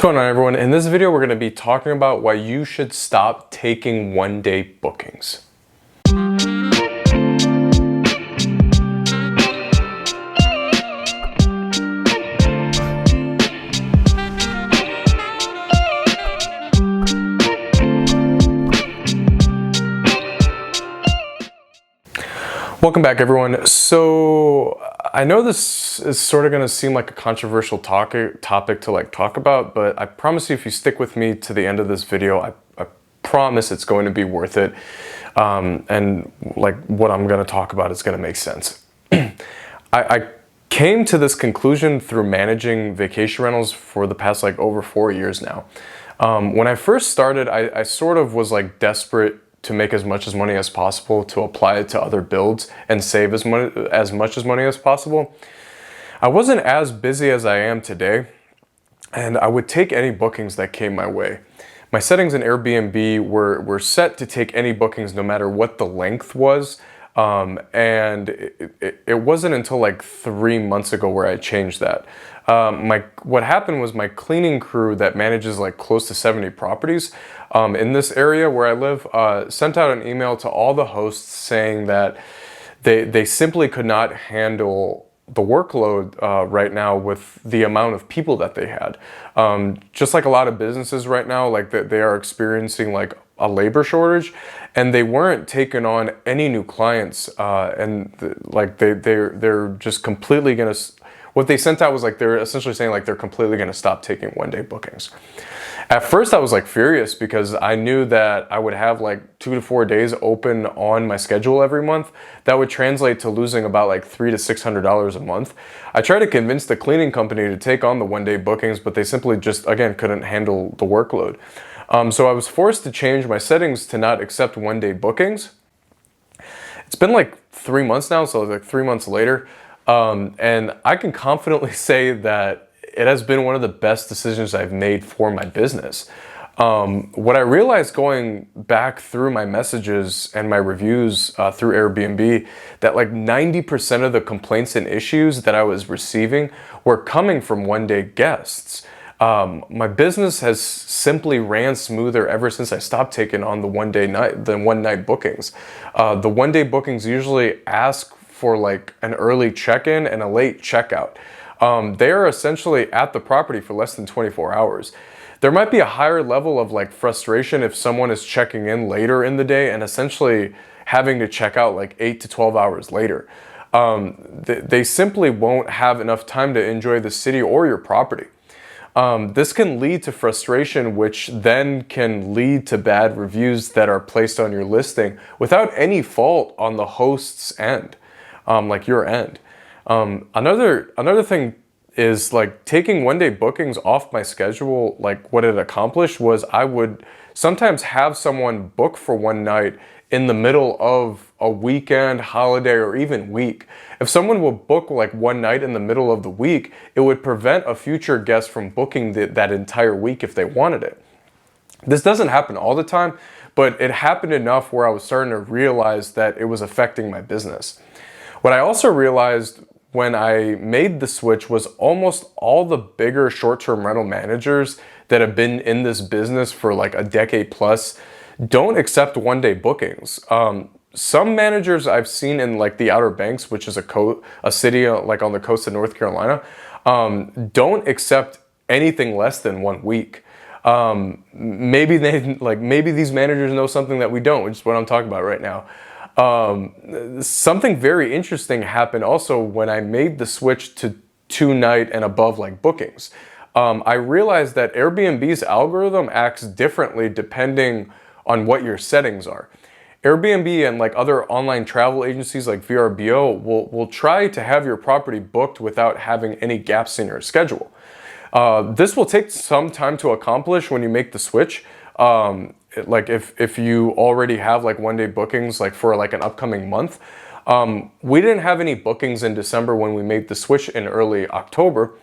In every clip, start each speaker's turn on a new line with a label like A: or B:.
A: What's going on, everyone? In this video, we're going to be talking about why you should stop taking one-day bookings. Welcome back, everyone. So I know this is sort of going to seem like a controversial topic to talk about, but I promise you, if you stick with me to the end of this video, I promise it's going to be worth it. And what I'm going to talk about is going to make sense. I came to this conclusion through managing vacation rentals for the past over 4 years now. When I first started, I sort of was desperate to make as much money as possible, to apply it to other builds and save as much money as possible. I wasn't as busy as I am today, and I would take any bookings that came my way. My settings in Airbnb were set to take any bookings no matter what the length was, and it wasn't until 3 months ago where I changed that. What happened was my cleaning crew that manages close to 70 properties in this area where I live sent out an email to all the hosts saying that they simply could not handle the workload right now with the amount of people that they had. Just like a lot of businesses right now, they are experiencing a labor shortage, and they weren't taking on any new clients, and they're just completely gonna. What they sent out was they're essentially saying they're completely gonna stop taking one-day bookings. At first I was furious because I knew that I would have 2 to 4 days open on my schedule every month. That would translate to losing about $300 to $600 a month. I tried to convince the cleaning company to take on the one-day bookings, but they simply just, again, couldn't handle the workload. So I was forced to change my settings to not accept one-day bookings. It's been 3 months now, so 3 months later, and I can confidently say that it has been one of the best decisions I've made for my business. What I realized going back through my messages and my reviews through Airbnb, that 90% of the complaints and issues that I was receiving were coming from one-day guests. My business has simply ran smoother ever since I stopped taking on the one-night bookings. The one-day bookings usually ask for an early check-in and a late checkout. They are essentially at the property for less than 24 hours. There might be a higher level of frustration if someone is checking in later in the day and essentially having to check out 8 to 12 hours later. They simply won't have enough time to enjoy the city or your property. This can lead to frustration, which then can lead to bad reviews that are placed on your listing without any fault on the host's end, your end. Another thing is taking one-day bookings off my schedule. What it accomplished was I would sometimes have someone book for one night in the middle of a weekend, holiday, or even week. If someone will book one night in the middle of the week, it would prevent a future guest from booking that entire week if they wanted it. This doesn't happen all the time, but it happened enough where I was starting to realize that it was affecting my business. What I also realized when I made the switch was almost all the bigger short-term rental managers that have been in this business for a decade plus don't accept one-day bookings. Some managers I've seen in the Outer Banks, which is a city on the coast of North Carolina, don't accept anything less than 1 week. Maybe these managers know something that we don't, which is what I'm talking about right now. Something very interesting happened also when I made the switch to 2-night and above bookings. I realized that Airbnb's algorithm acts differently depending on what your settings are. Airbnb and other online travel agencies like VRBO will try to have your property booked without having any gaps in your schedule. This will take some time to accomplish when you make the switch. If you already have one-day bookings for an upcoming month. We didn't have any bookings in December when we made the switch in early October.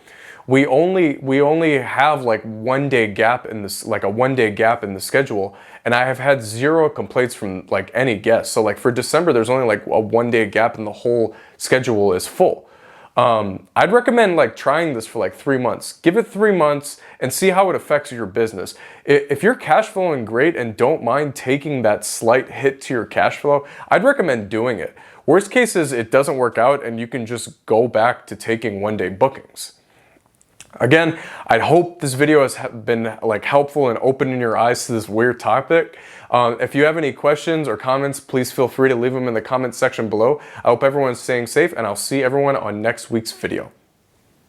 A: We only have 1 day gap in this, a 1 day gap in the schedule, and I have had 0 complaints from any guests. So for December, there's only a 1 day gap and the whole schedule is full. I'd recommend like trying this for like 3 months. Give it 3 months and see how it affects your business. If you're cash flowing great and don't mind taking that slight hit to your cash flow, I'd recommend doing it. Worst case is it doesn't work out and you can just go back to taking one-day bookings. Again, I hope this video has been like helpful in opening your eyes to this weird topic. If you have any questions or comments, please feel free to leave them in the comment section below. I hope everyone's staying safe and I'll see everyone on next week's video.